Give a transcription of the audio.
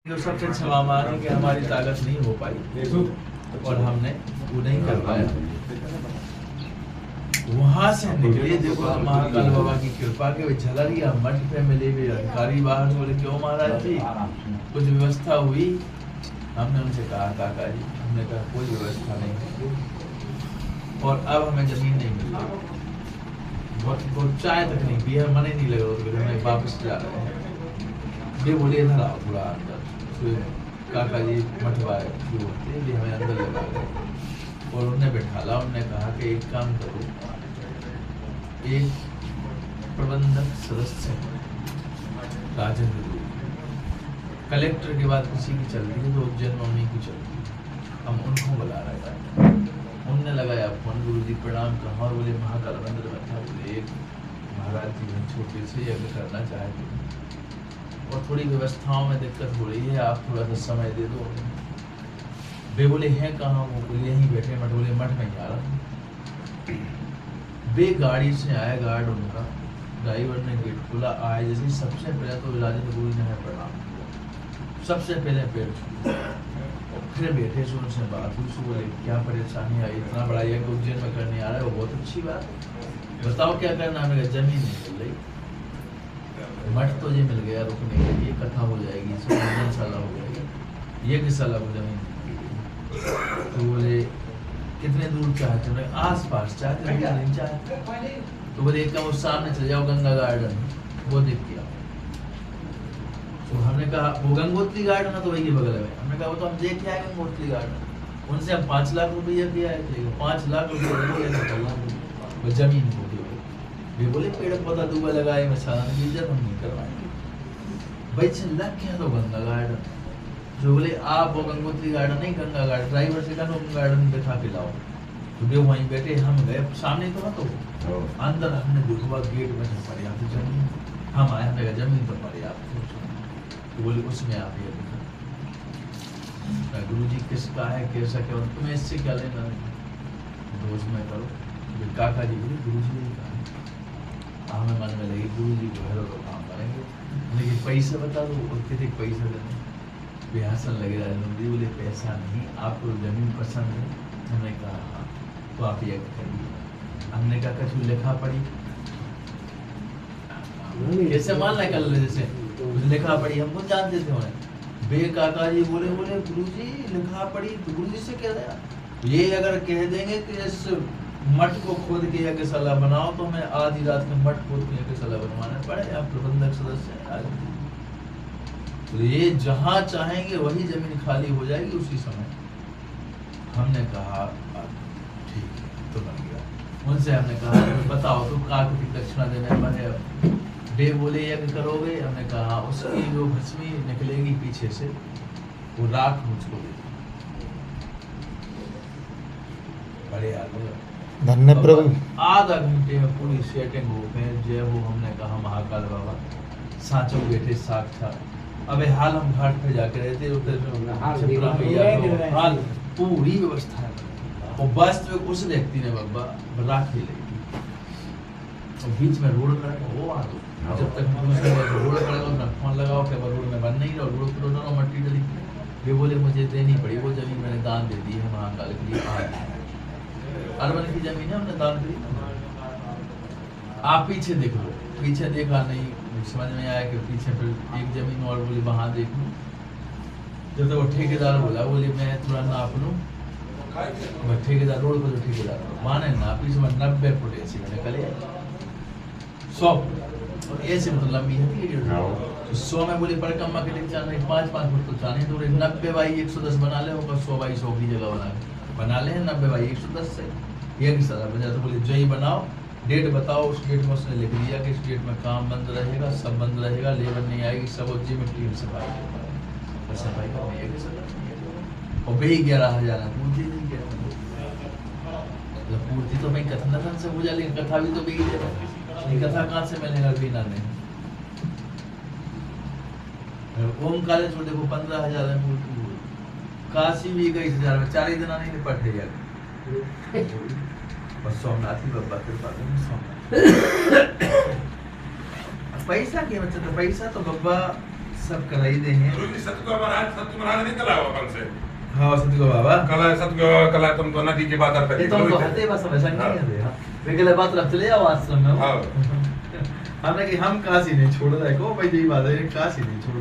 जो सबसे क्षमा मांगे कि हमारी ताकत नहीं हो पाई और हमने वो नहीं कर पाया। वहां से निकले, देखो महाकाल बाबा की कृपा के झलरिया मठ पे मिले हुए अधिकारी बाहर बोले, क्यों महाराज जी कुछ व्यवस्था हुई? हमने उनसे कहा, काका जी हमने कहा कोई व्यवस्था नहीं है और अब हमें जमीन नहीं मिल रही, बहुत चाय तक नहीं पी है, मन ही नहीं लग रहा, तो हमें वापस जा रहे हैं। ये बोले इधर आओ थोड़ा अंदर। तो काका जी मठवाए जो होते हैं हमें अंदर लगा गए और उन्हें बैठाला। उन्होंने कहा कि एक काम करो, एक प्रबंधक सदस्य राजेंद्र कलेक्टर के बाद किसी की चल रही है तो उज्जैन में उन्हीं की चल रही है, हम उनको बुला रहे हैं। उनने लगाया फोन, गुरु जी प्रणाम कहा और बोले महाकाल मंदिर में था, बोले एक महाराज जी छोटे से यज्ञ करना चाहते और थोड़ी व्यवस्थाओं में दिक्कत हो रही है, आप थोड़ा सा समय दे दो। वे बोले हैं कहाँ? वो बोले यहीं बैठे मठ। बोले मठ में जा रहा। वे गाड़ी से आए, गार्ड उनका, ड्राइवर ने गेट खोला, आए जैसे सबसे पहले तो राजेंद्र गुरु ने प्रणाम किया, सबसे पहले पैर छू, फिर बैठे से उनसे बात हुई। बोले क्या परेशानी आई, इतना बड़ा यज्ञ उज्जैन में करने आ रहा है, वो बहुत अच्छी बात है, बताओ क्या करना है? मेरा जमीन नहीं मिल रही, मठ तो ये मिल गया रुकने के लिए, कथा हो जाएगी, साला हो जाएगी, ये किस साला को जमीन। तो बोले कितने दूर चाहते हो? आस पास चाहते, नहीं चाहते। तो बोले एक काम, सामने चले जाओ, गंगा गार्डन वो देख के आओ। तो हमने कहा वो गंगोत्री गार्डन है तो वही बगल में। हमने कहा वो तो हम देख के आए गंगोत्री गार्डन। उनसे हम 5 लाख रुपया दिया है, 5 लाख रुपया जमीन को। वे बोले पेड़ पौधा दूबा लगाए में सारा इज्जत हम नहीं करवाएंगे। भाई से लग गया तो गंगा गार्डन। जो बोले आप वो गंगोत्री गार्डन नहीं, गंगा गार्डन। ड्राइवर से कहा गंगा गार्डन दिखा के लाओ। तो वे वहीं बैठे, हम गए सामने तो तो अंदर हमने देखा गेट में पर्याप्त जमीन, हम आए, हमने कहा जमीन तो पर्याप्त। तो बोले उसमें आप ये गुरु जी किसका है, कैसा क्या, तुम्हें इससे क्या लेना? दोस्त में करो। काका जी बोले गुरु जी ने कहा, हमें मन में लगी गुरु जी जो है तो काम करेंगे, लेकिन पैसे बता दो और कितने पैसे देने। बेहसन लगे राजेंद्र। बोले पैसा नहीं, आपको जमीन पसंद है? हमने कहा हाँ, तो आप ये करिए। हमने कहा कछु लिखा पड़ी, कैसे मान रहे कल जैसे लिखा पड़ी, हमको जानते थे उन्हें। बे काका जी बोले गुरु जी लिखा पड़ी, तो गुरु जी से कह दिया ये अगर कह देंगे कि इस मठ को खोद के यज्ञशाला बनाओ तो हमें आधी रात में मठ खोद के यज्ञशाला बनवाना पड़े। आप प्रबंधक सदस्य हैं, तो ये जहाँ चाहेंगे वही जमीन खाली हो जाएगी उसी समय। हमने कहा ठीक है, तो बन गया। उनसे हमने कहा बताओ तो काकी दक्षिणा देने बने। वे बोले यज्ञ करोगे? हमने कहा उसकी जो भस्मी निकलेगी पीछे से वो राख मुझको दे। बड़े आगे धन्य प्रभु। आधा घंटे में पूरी सेटिंग हो गई। जय हो। हमने कहा महाकाल बाबा सांचो बैठे साक्षात। अबे हाल हम घाट पे जाके रहते हाल पूरी व्यवस्था है और वास्तविक उस व्यक्ति ने बाबा राखी ली और बीच में रोड पर वो आ दो जब तक रोड पर फोन लगाओ क्या रोड में बन नहीं रहा, रोड पर मट्टी डली। वे बोले मुझे देनी पड़ी वो जमीन, मैंने दान दे दी है महाकाल के लिए। अरबन की जमीन है, हमने दान दी। आप पीछे देख लो, पीछे देखा नहीं, समझ में आया कि पीछे फिर एक जमीन और बोली वहां देख लो। जब तो वो ठेकेदार बोला, बोले मैं थोड़ा नाप लूँ। ठेकेदार रोड पर जो ठेकेदार माने नापी से 90 फुट ऐसी मैंने कल 100 फुट ऐसे मतलब लंबी है 100 में बोली परिक्रमा के लिए चाह नहीं 5-5 फुट तो चाह नहीं, तो 90 बाई 110 बना ले होगा, 100 बाई 100 की जगह बना ले 90 बाई 110 से ये की सलाह बजा। तो बोले जय बनाओ, डेट बताओ। उस डेट में उसने लिख दिया कि इस डेट में काम बंद रहेगा, सब बंद रहेगा, लेबर नहीं आएगी, सब उज्जी में टीम सफाई और भाई 11,000 पूर्ति नहीं किया। पूर्ति तो भाई कथन से हो जाए, लेकिन कथा भी तो बिक जाए, कथा कहाँ से मिलेगा बिना नहीं। ओमकारे छोड़ देखो 15,000 में मूर्ति, काशी भी 21,000 में 4 ही दिन नहीं निपट है यार। बस सोमनाथ ही बाबा कृपा करें। पैसा के बच्चे तो पैसा तो बाबा सब कराई दे हैं। सतगुरु महाराज नहीं कला अपन से। हाँ सतगुरु बाबा सतगुरु कला तुम तो नदी के बाजार पे ये तुम तो हते बस समझ नहीं है वे गले बात रख चले आओ आश्रम में। हाँ हमने कि हम काशी नहीं छोड़ रहे को भाई यही बात है काशी नहीं छोड़